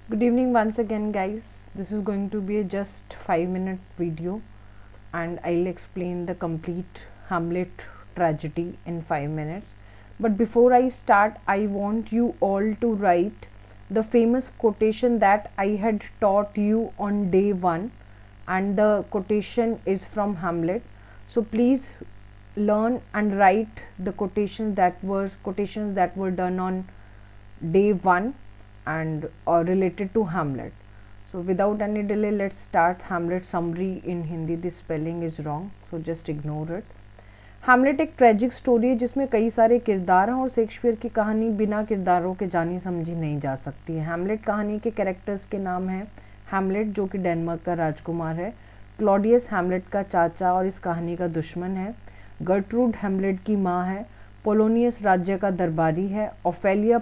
Good evening once again, guys. This is going to be a just 5-minute video, and I'll explain the complete Hamlet tragedy in 5 minutes. But before I start, I want you all to write the famous quotation that I had taught you on day 1, and the quotation is from Hamlet. So please learn and write the quotations that were done on day 1 and related to Hamlet. So without any delay, let's start Hamlet summary in Hindi. This spelling is wrong, so just ignore it. Hamlet एक tragic story है जिसमें कई सारे किरदार हैं और Shakespeare की कहानी बिना किरदारों के जानी समझी नहीं जा सकती है। हैमलेट कहानी के कैरेक्टर्स के नाम हैं हैमलेट जो कि डेनमार्क का राजकुमार है, क्लॉडियस हैमलेट का चाचा और इस कहानी का दुश्मन है, गर्ट्रूड हैमलेट की माँ है, पोलोनियस राज्य का दरबारी है, ओफेलिया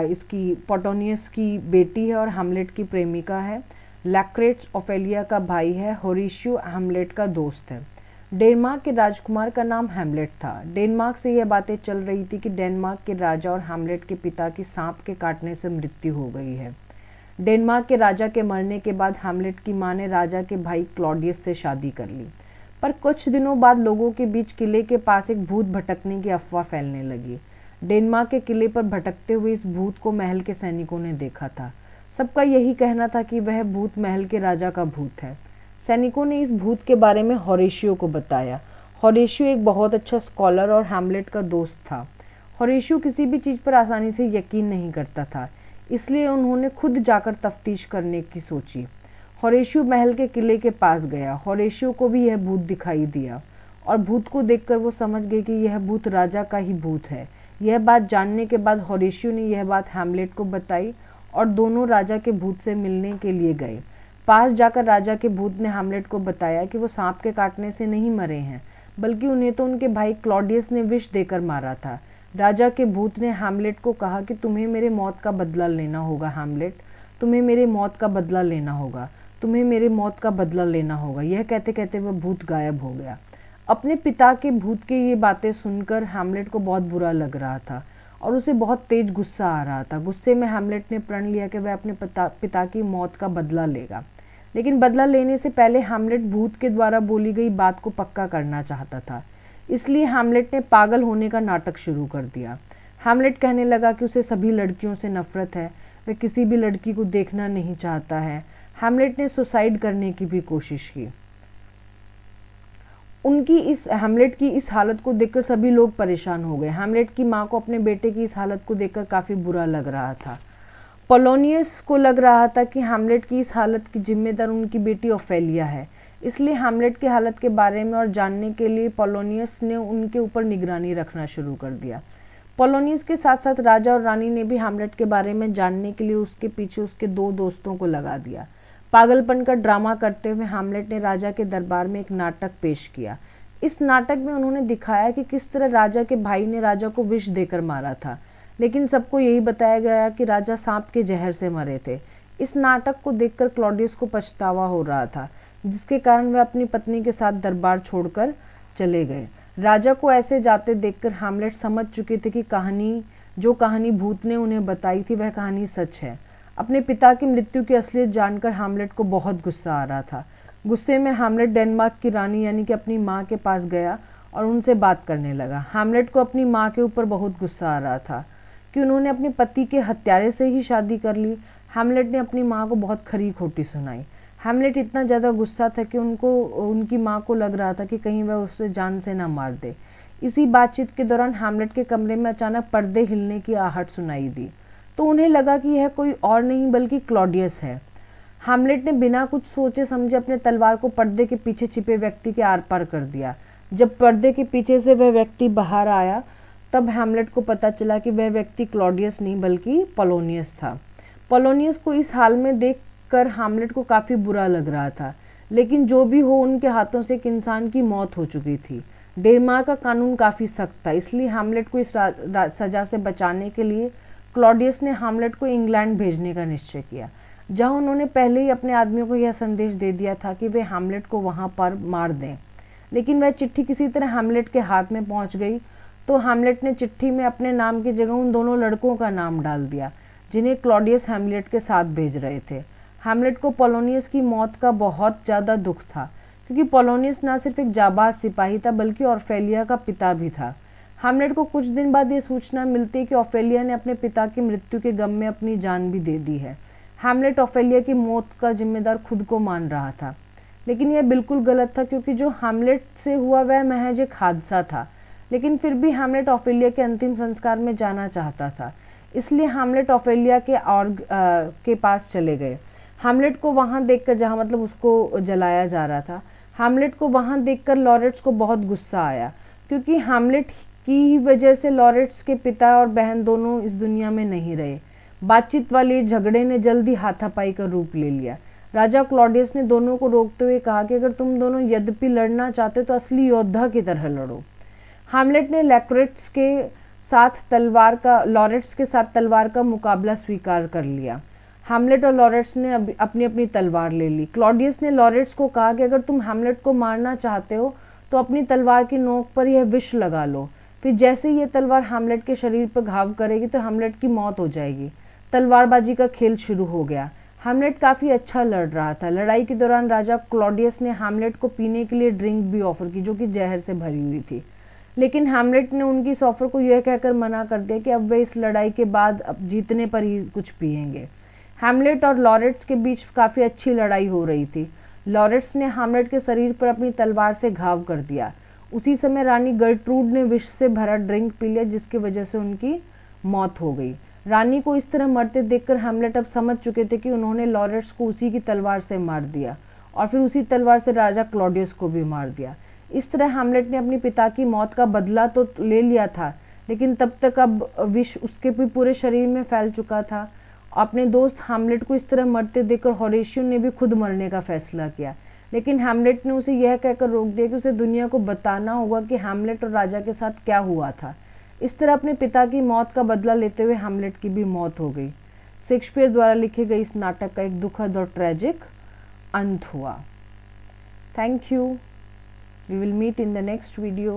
इसकी पोटोनियस की बेटी है और हैमलेट की प्रेमिका है, लैक्रेट्स ओफेलिया का भाई है, होरेशियो हैमलेट का दोस्त है। डेनमार्क के राजकुमार का नाम हैमलेट था। डेनमार्क से यह बातें चल रही थी कि डेनमार्क के राजा और हैमलेट के पिता की सांप के काटने से मृत्यु हो गई है। डेनमार्क के राजा के मरने के बाद हैमलेट की मां ने राजा के भाई क्लॉडियस से शादी कर ली, पर कुछ दिनों बाद लोगों के बीच किले के पास एक भूत भटकने की अफवाह फैलने लगी। डेनमार्क के किले पर भटकते हुए इस भूत को महल के सैनिकों ने देखा था। सबका यही कहना था कि वह भूत महल के राजा का भूत है। सैनिकों ने इस भूत के बारे में होरेशियो को बताया। होरेशियो एक बहुत अच्छा स्कॉलर और हैमलेट का दोस्त था। होरेशियो किसी भी चीज़ पर आसानी से यकीन नहीं करता था, इसलिए उन्होंने खुद जाकर तफ्तीश करने की सोची। होरेशियो महल के किले के पास गया। होरेशियो को भी यह भूत दिखाई दिया और भूत को देखकर वो समझ गए कि यह भूत राजा का ही भूत है। यह बात जानने के बाद होरेशियो ने यह बात हैमलेट को बताई और दोनों राजा के भूत से मिलने के लिए गए। पास जाकर राजा के भूत ने हैमलेट को बताया कि वो सांप के काटने से नहीं मरे हैं, बल्कि उन्हें तो उनके भाई क्लॉडियस ने विष देकर मारा था। राजा के भूत ने हैमलेट को कहा कि तुम्हें मेरे मौत का बदला लेना होगा हैमलेट, तुम्हें मेरे मौत का बदला लेना होगा, तुम्हें मेरे मौत का बदला लेना होगा। यह कहते कहते वह भूत गायब हो गया। अपने पिता के भूत की ये बातें सुनकर हैमलेट को बहुत बुरा लग रहा था और उसे बहुत तेज गुस्सा आ रहा था। गुस्से में हैमलेट ने प्रण लिया कि वह अपने पिता की मौत का बदला लेगा, लेकिन बदला लेने से पहले हैमलेट भूत के द्वारा बोली गई बात को पक्का करना चाहता था। इसलिए हैमलेट ने पागल होने का नाटक शुरू कर दिया। हैमलेट कहने लगा कि उसे सभी लड़कियों से नफरत है, वह किसी भी लड़की को देखना नहीं चाहता है। हैमलेट ने सुसाइड करने की भी कोशिश की। हैमलेट की इस हालत को देखकर सभी लोग परेशान हो गए। हैमलेट की माँ को अपने बेटे की इस हालत को देखकर काफ़ी बुरा लग रहा था। पोलोनियस को लग रहा था कि हैमलेट की इस हालत की जिम्मेदार उनकी बेटी ओफेलिया है, इसलिए हैमलेट की हालत के बारे में और जानने के लिए पोलोनियस ने उनके ऊपर निगरानी रखना शुरू कर दिया। पोलोनियस के साथ साथ राजा और रानी ने भी हैमलेट के बारे में जानने के लिए उसके पीछे उसके 2 दोस्तों को लगा दिया। पागलपन का ड्रामा करते हुए हैमलेट ने राजा के दरबार में एक नाटक पेश किया। इस नाटक में उन्होंने दिखाया कि किस तरह राजा के भाई ने राजा को विष देकर मारा था, लेकिन सबको यही बताया गया कि राजा सांप के जहर से मरे थे। इस नाटक को देखकर क्लॉडियस को पछतावा हो रहा था, जिसके कारण वह अपनी पत्नी के साथ दरबार छोड़कर चले गए। राजा को ऐसे जाते देखकर हैमलेट समझ चुके थे कि जो कहानी भूत ने उन्हें बताई थी वह कहानी सच है। अपने पिता की मृत्यु की असलियत जानकर हैमलेट को बहुत गुस्सा आ रहा था। गुस्से में हैमलेट डेनमार्क की रानी यानी कि अपनी माँ के पास गया और उनसे बात करने लगा। हैमलेट को अपनी माँ के ऊपर बहुत गुस्सा आ रहा था कि उन्होंने अपने पति के हत्यारे से ही शादी कर ली। हैमलेट ने अपनी माँ को बहुत खरी खोटी सुनाई। हैमलेट इतना ज़्यादा गुस्सा था कि उनकी माँ को लग रहा था कि कहीं वह उसे जान से ना मार दे। इसी बातचीत के दौरान हैमलेट के कमरे में अचानक पर्दे हिलने की आहट सुनाई दी, तो उन्हें लगा कि यह कोई और नहीं बल्कि क्लॉडियस है। हैमलेट ने बिना कुछ सोचे समझे अपने तलवार को पर्दे के पीछे छिपे व्यक्ति के आर पार कर दिया। जब पर्दे के पीछे से वह व्यक्ति बाहर आया, तब हैमलेट को पता चला कि वह व्यक्ति क्लॉडियस नहीं बल्कि पोलोनियस था। पोलोनियस को इस हाल में देखकर हैमलेट को काफ़ी बुरा लग रहा था, लेकिन जो भी हो उनके हाथों से एक इंसान की मौत हो चुकी थी। डेनमार्क का कानून काफ़ी सख्त था, इसलिए हैमलेट को इस सजा से बचाने के लिए क्लॉडियस ने हैमलेट को इंग्लैंड भेजने का निश्चय किया, जहां उन्होंने पहले ही अपने आदमियों को यह संदेश दे दिया था कि वे हैमलेट को वहां पर मार दें। लेकिन वह चिट्ठी किसी तरह हैमलेट के हाथ में पहुंच गई, तो हैमलेट ने चिट्ठी में अपने नाम की जगह उन दोनों लड़कों का नाम डाल दिया। जिन्हें क्लॉडियस हैमलेट के साथ भेज रहे थे। हैमलेट को पोलोनियस की मौत का बहुत ज़्यादा दुख था, क्योंकि पोलोनियस न सिर्फ एक जाबाज सिपाही था बल्कि ऑफेलिया का पिता भी था। हैमलेट को कुछ दिन बाद ये सूचना मिलती है कि ऑफेलिया ने अपने पिता की मृत्यु के गम में अपनी जान भी दे दी है। हैमलेट ऑफेलिया की मौत का जिम्मेदार खुद को मान रहा था, लेकिन यह बिल्कुल गलत था, क्योंकि जो हैमलेट से हुआ वह महज एक हादसा था। लेकिन फिर भी हैमलेट ऑफेलिया के अंतिम संस्कार में जाना चाहता था, इसलिए हैमलेट ऑफेलिया के पास चले गए। हैमलेट को वहां देखकर, जहां मतलब उसको जलाया जा रहा था, हैमलेट को वहां देखकर लॉरेंस को बहुत गुस्सा आया, क्योंकि हैमलेट की वजह से लॉरेंस के पिता और बहन दोनों इस दुनिया में नहीं रहे। बातचीत वाले झगड़े ने जल्दी हाथापाई का रूप ले लिया। राजा क्लॉडियस ने दोनों को रोकते हुए कहा कि अगर तुम दोनों यद्यपि लड़ना चाहते तो असली योद्धा की तरह लड़ो। हैमलेट ने लॉरेंस के साथ तलवार का मुकाबला स्वीकार कर लिया। हैमलेट और लॉरेंस ने अपनी अपनी तलवार ले ली। क्लॉडियस ने लॉरेंस को कहा कि अगर तुम हैमलेट को मारना चाहते हो तो अपनी तलवार की नोक पर यह विष लगा लो। फिर जैसे ही ये तलवार हैमलेट के शरीर पर घाव करेगी तो हैमलेट की मौत हो जाएगी। तलवारबाजी का खेल शुरू हो गया। हैमलेट काफ़ी अच्छा लड़ रहा था। लड़ाई के दौरान राजा क्लॉडियस ने हैमलेट को पीने के लिए ड्रिंक भी ऑफर की, जो कि जहर से भरी हुई थी, लेकिन हैमलेट ने उनकी इस ऑफर को यह कहकर मना कर दिया कि अब वे इस लड़ाई के बाद अब जीतने पर ही कुछ पिएंगे। हैमलेट और लॉरेंस के बीच काफ़ी अच्छी लड़ाई हो रही थी। लॉरेंस ने हैमलेट के शरीर पर अपनी तलवार से घाव कर दिया। उसी समय रानी गर्ट्रूड ने विष से भरा ड्रिंक पी लिया, जिसकी वजह से उनकी मौत हो गई। रानी को इस तरह मरते देखकर हैमलेट अब समझ चुके थे कि उन्होंने लॉरेंस को उसी की तलवार से मार दिया और फिर उसी तलवार से राजा क्लॉडियस को भी मार दिया। इस तरह हैमलेट ने अपने पिता की मौत का बदला तो ले लिया था, लेकिन तब तक अब विष उसके भी पूरे शरीर में फैल चुका था। अपने दोस्त हैमलेट को इस तरह मरते देखकर होरेशियो ने भी खुद मरने का फैसला किया, लेकिन हैमलेट ने उसे यह कहकर रोक दिया कि उसे दुनिया को बताना होगा कि हैमलेट और राजा के साथ क्या हुआ था। इस तरह अपने पिता की मौत का बदला लेते हुए हैमलेट की भी मौत हो गई। शेक्सपियर द्वारा लिखे गए इस नाटक का एक दुखद और ट्रेजिक अंत हुआ। Thank you. We will meet in the next video.